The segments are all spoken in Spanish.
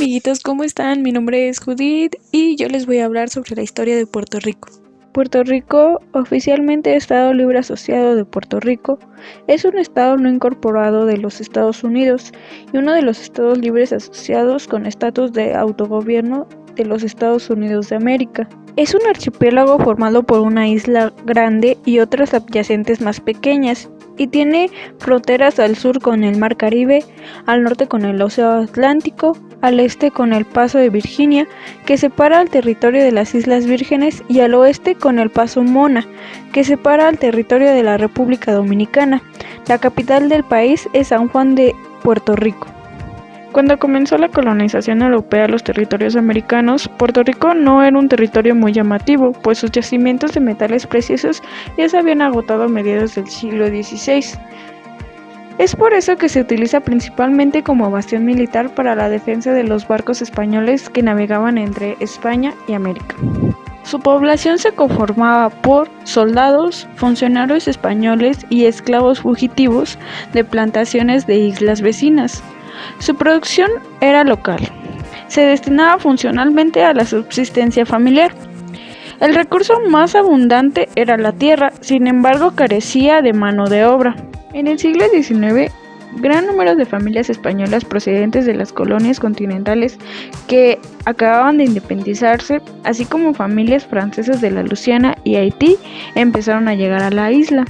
amiguitos, ¿cómo están? Mi nombre es Judith y yo les voy a hablar sobre la historia de Puerto Rico. Puerto Rico, oficialmente Estado Libre Asociado de Puerto Rico, es un estado no incorporado de los Estados Unidos y uno de los estados libres asociados con estatus de autogobierno de los Estados Unidos de América. Es un archipiélago formado por una isla grande y otras adyacentes más pequeñas, y tiene fronteras al sur con el Mar Caribe, al norte con el Océano Atlántico, al este con el Paso de Virginia, que separa al territorio de las Islas Vírgenes, y al oeste con el Paso Mona, que separa al territorio de la República Dominicana. La capital del país es San Juan de Puerto Rico. Cuando comenzó la colonización europea a los territorios americanos, Puerto Rico no era un territorio muy llamativo, pues sus yacimientos de metales preciosos ya se habían agotado a mediados del siglo XVI. Es por eso que se utiliza principalmente como bastión militar para la defensa de los barcos españoles que navegaban entre España y América. Su población se conformaba por soldados, funcionarios españoles y esclavos fugitivos de plantaciones de islas vecinas. Su producción era local. Se destinaba funcionalmente a la subsistencia familiar. El recurso más abundante era la tierra, sin embargo carecía de mano de obra. En el siglo XIX, gran número de familias españolas procedentes de las colonias continentales que acababan de independizarse, así como familias francesas de la Luisiana y Haití, empezaron a llegar a la isla.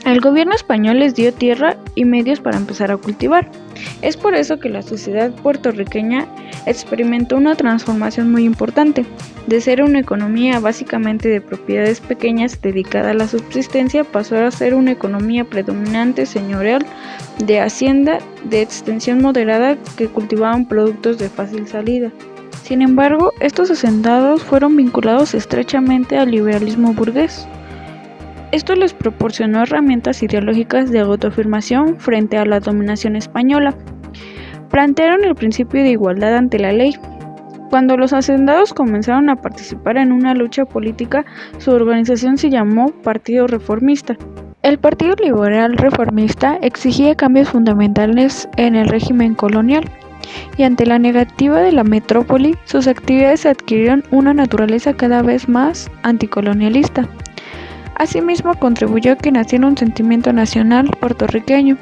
El gobierno español les dio tierra y medios para empezar a cultivar. Es por eso que la sociedad puertorriqueña experimentó una transformación muy importante. De ser una economía básicamente de propiedades pequeñas dedicada a la subsistencia, pasó a ser una economía predominante señorial de hacienda de extensión moderada que cultivaban productos de fácil salida. Sin embargo, estos hacendados fueron vinculados estrechamente al liberalismo burgués. Esto les proporcionó herramientas ideológicas de autoafirmación frente a la dominación española. Plantearon el principio de igualdad ante la ley. Cuando los hacendados comenzaron a participar en una lucha política, su organización se llamó Partido Reformista. El Partido Liberal Reformista exigía cambios fundamentales en el régimen colonial, y ante la negativa de la metrópoli, sus actividades adquirieron una naturaleza cada vez más anticolonialista. Asimismo, contribuyó a que naciera un sentimiento nacional puertorriqueño,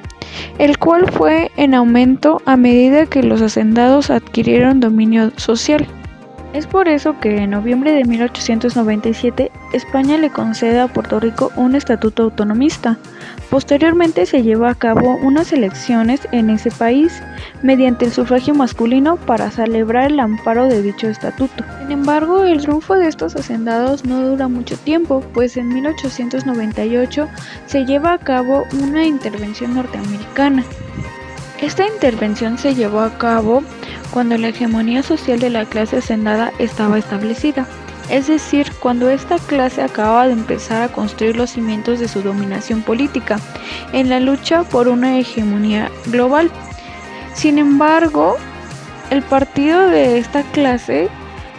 el cual fue en aumento a medida que los hacendados adquirieron dominio social. Es por eso que en noviembre de 1897 España le concede a Puerto Rico un estatuto autonomista. Posteriormente se lleva a cabo unas elecciones en ese país mediante el sufragio masculino para celebrar el amparo de dicho estatuto. Sin embargo, el triunfo de estos hacendados no dura mucho tiempo, pues en 1898 se lleva a cabo una intervención norteamericana. Esta intervención se llevó a cabo cuando la hegemonía social de la clase hacendada estaba establecida, es decir, cuando esta clase acababa de empezar a construir los cimientos de su dominación política en la lucha por una hegemonía global. Sin embargo, el partido de esta clase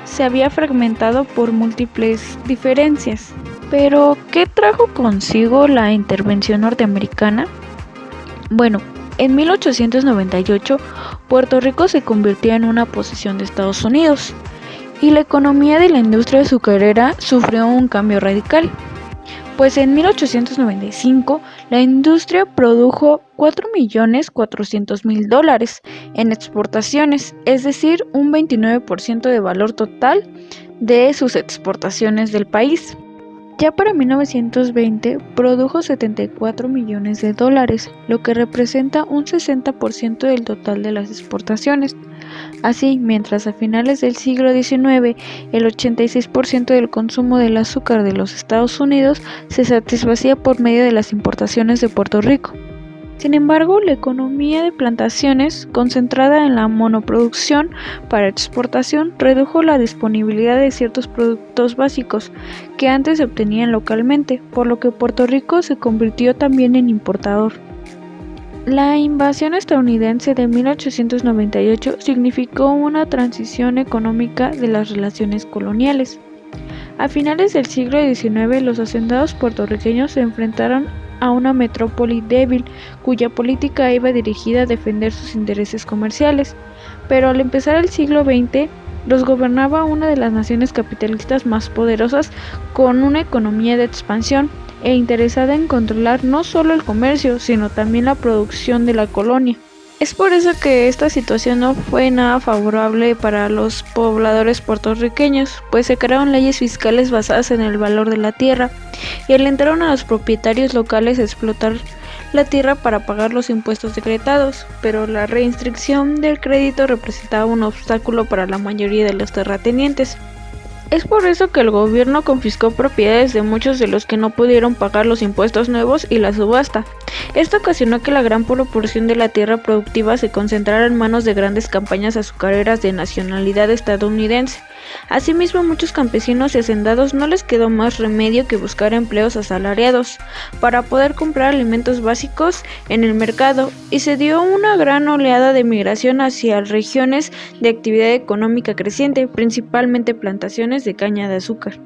se había fragmentado por múltiples diferencias. Pero, ¿qué trajo consigo la intervención norteamericana? Bueno, en 1898, Puerto Rico se convirtió en una posesión de Estados Unidos y la economía de la industria azucarera sufrió un cambio radical, pues en 1895 la industria produjo $4.400.000 en exportaciones, es decir, un 29% de valor total de sus exportaciones del país. Ya para 1920 produjo $74 millones, lo que representa un 60% del total de las exportaciones. Así, mientras a finales del siglo XIX el 86% del consumo del azúcar de los Estados Unidos se satisfacía por medio de las importaciones de Puerto Rico. Sin embargo, la economía de plantaciones, concentrada en la monoproducción para exportación, redujo la disponibilidad de ciertos productos básicos que antes se obtenían localmente, por lo que Puerto Rico se convirtió también en importador. La invasión estadounidense de 1898 significó una transición económica de las relaciones coloniales. A finales del siglo XIX, los hacendados puertorriqueños se enfrentaron a una metrópoli débil, cuya política iba dirigida a defender sus intereses comerciales. pero al empezar el siglo XX los gobernaba una de las naciones capitalistas más poderosas con una economía de expansión e interesada en controlar no solo el comercio, sino también la producción de la colonia. Es por eso que esta situación no fue nada favorable para los pobladores puertorriqueños, pues se crearon leyes fiscales basadas en el valor de la tierra y alentaron a los propietarios locales a explotar la tierra para pagar los impuestos decretados, pero la restricción del crédito representaba un obstáculo para la mayoría de los terratenientes. Es por eso que el gobierno confiscó propiedades de muchos de los que no pudieron pagar los impuestos nuevos y la subasta. Esto ocasionó que la gran proporción de la tierra productiva se concentrara en manos de grandes compañías azucareras de nacionalidad estadounidense. Asimismo, a muchos campesinos y hacendados no les quedó más remedio que buscar empleos asalariados para poder comprar alimentos básicos en el mercado, y se dio una gran oleada de migración hacia regiones de actividad económica creciente, principalmente plantaciones de caña de azúcar.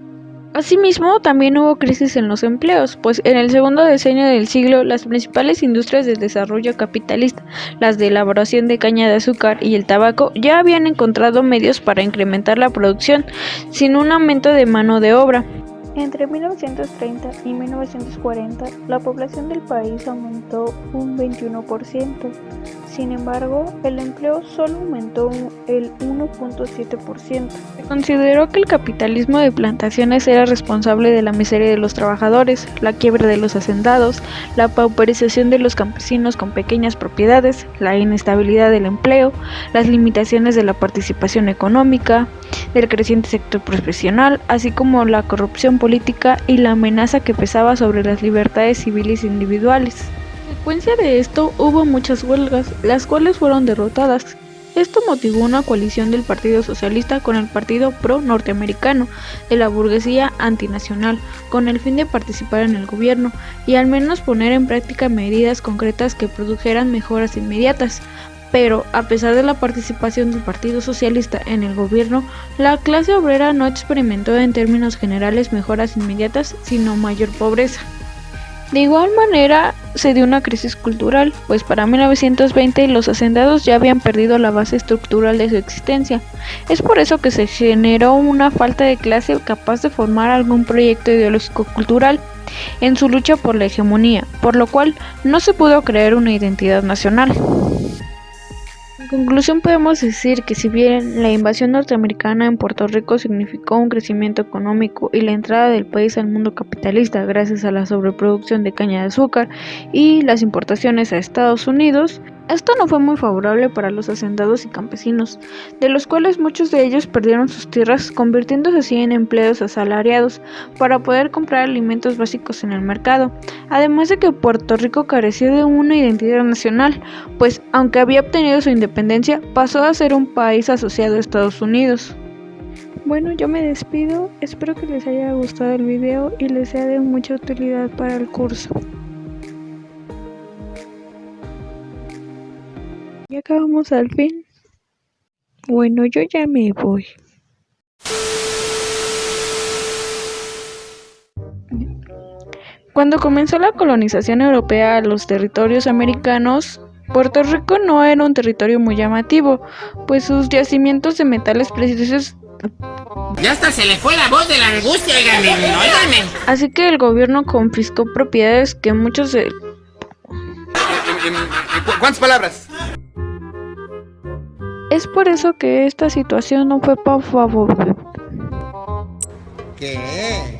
Asimismo, también hubo crisis en los empleos, pues en el segundo decenio del siglo las principales industrias del desarrollo capitalista, las de elaboración de caña de azúcar y el tabaco, ya habían encontrado medios para incrementar la producción sin un aumento de mano de obra. Entre 1930 y 1940, la población del país aumentó un 21%. Sin embargo, el empleo solo aumentó el 1.7%. Se consideró que el capitalismo de plantaciones era responsable de la miseria de los trabajadores, la quiebra de los hacendados, la pauperización de los campesinos con pequeñas propiedades, la inestabilidad del empleo, las limitaciones de la participación económica, del creciente sector profesional, así como la corrupción política y la amenaza que pesaba sobre las libertades civiles individuales. A consecuencia de esto, hubo muchas huelgas, las cuales fueron derrotadas. Esto motivó una coalición del Partido Socialista con el Partido Pro-Norteamericano de la burguesía antinacional, con el fin de participar en el gobierno y al menos poner en práctica medidas concretas que produjeran mejoras inmediatas. Pero, a pesar de la participación del Partido Socialista en el gobierno, la clase obrera no experimentó en términos generales mejoras inmediatas, sino mayor pobreza. De igual manera, se dio una crisis cultural, pues para 1920 los hacendados ya habían perdido la base estructural de su existencia. Es por eso que se generó una falta de clase capaz de formar algún proyecto ideológico cultural en su lucha por la hegemonía, por lo cual no se pudo crear una identidad nacional. En conclusión, podemos decir que si bien la invasión norteamericana en Puerto Rico significó un crecimiento económico y la entrada del país al mundo capitalista gracias a la sobreproducción de caña de azúcar y las importaciones a Estados Unidos, esto no fue muy favorable para los hacendados y campesinos, de los cuales muchos de ellos perdieron sus tierras, convirtiéndose así en empleos asalariados para poder comprar alimentos básicos en el mercado, además de que Puerto Rico careció de una identidad nacional, pues aunque había obtenido su independencia, pasó a ser un país asociado a Estados Unidos. Bueno, yo me despido, espero que les haya gustado el video y les sea de mucha utilidad para el curso. Ya acabamos al fin. Bueno, yo ya me voy. Cuando comenzó la colonización europea a los territorios americanos, Puerto Rico no era un territorio muy llamativo, pues sus yacimientos de metales preciosos. Ya hasta se le fue la voz de la angustia, óigame. Así que el gobierno confiscó propiedades que muchos de... ¿Cuántas palabras? Es por eso que esta situación no fue favorable. ¿Qué?